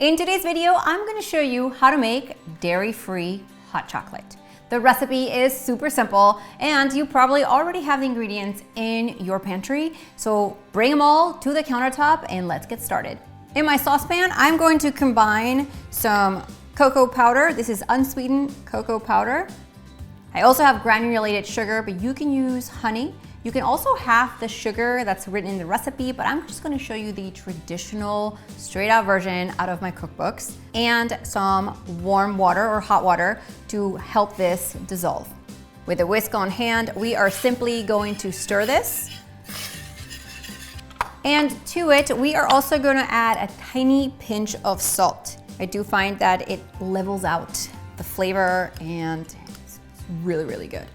In today's video, I'm going to show you how to make dairy-free hot chocolate. The recipe is super simple and you probably already have the ingredients in your pantry. So bring them all to the countertop and let's get started. In my saucepan, I'm going to combine some cocoa powder. This is unsweetened cocoa powder. I also have granulated sugar, but you can use honey. You can also have the sugar that's written in the recipe, but I'm just gonna show you the traditional straight out version out of my cookbooks, and some warm water or hot water to help this dissolve. With a whisk on hand, we are simply going to stir this. And to it, we are also gonna add a tiny pinch of salt. I do find that it levels out the flavor and it's really, really good.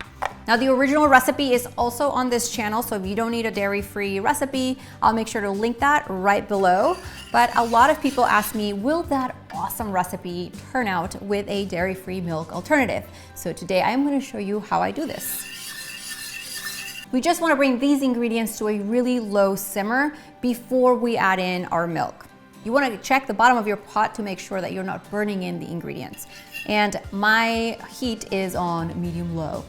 Now the original recipe is also on this channel, so if you don't need a dairy-free recipe, I'll make sure to link that right below. But a lot of people ask me, will that awesome recipe turn out with a dairy-free milk alternative? So today I'm going to show you how I do this. We just want to bring these ingredients to a really low simmer before we add in our milk. You want to check the bottom of your pot to make sure that you're not burning in the ingredients. And my heat is on medium-low.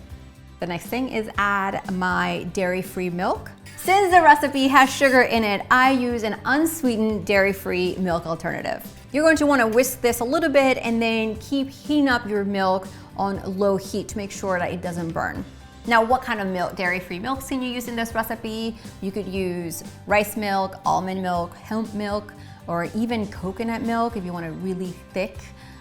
The next thing is add my dairy-free milk. Since the recipe has sugar in it, I use an unsweetened dairy-free milk alternative. You're going to want to whisk this a little bit and then keep heating up your milk on low heat to make sure that it doesn't burn. Now, what kind of milk, dairy-free milks can you use in this recipe? You could use rice milk, almond milk, hemp milk, or even coconut milk if you want a really thick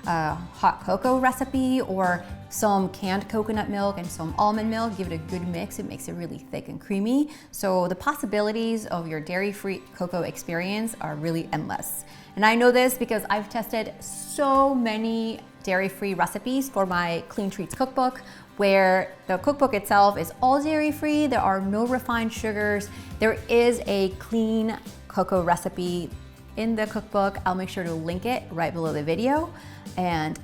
hot cocoa recipe, or some canned coconut milk and some almond milk. Give it a good mix. It makes it really thick and creamy. So the possibilities of your dairy-free cocoa experience are really endless. And I know this because I've tested so many dairy-free recipes for my Clean Treats cookbook, where the cookbook itself is all dairy-free. There are no refined sugars. There is a clean cocoa recipe in the cookbook. I'll make sure to link it right below the video. And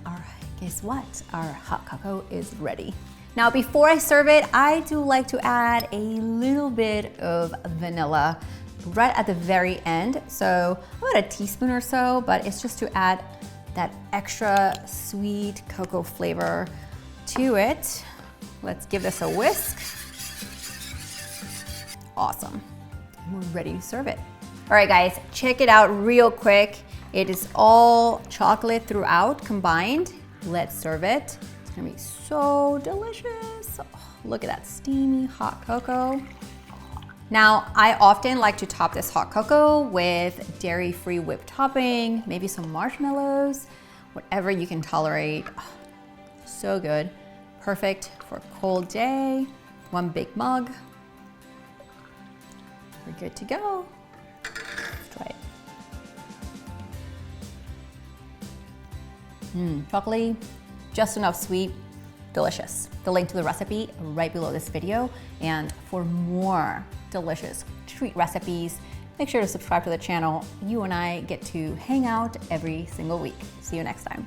guess what? Our hot cocoa is ready. Now, before I serve it, I do like to add a little bit of vanilla right at the very end. So about a teaspoon or so, but it's just to add that extra sweet cocoa flavor to it. Let's give this a whisk. Awesome. We're ready to serve it. All right, guys, check it out real quick. It is all chocolate throughout combined. Let's serve it. It's gonna be so delicious. Oh, look at that steamy hot cocoa. Now, I often like to top this hot cocoa with dairy-free whipped topping, maybe some marshmallows, whatever you can tolerate. Oh, so good. Perfect for a cold day. One big mug. We're good to go. Let's try it. Chocolatey, just enough sweet, delicious. The link to the recipe right below this video. And for more delicious treat recipes, make sure to subscribe to the channel. You and I get to hang out every single week. See you next time.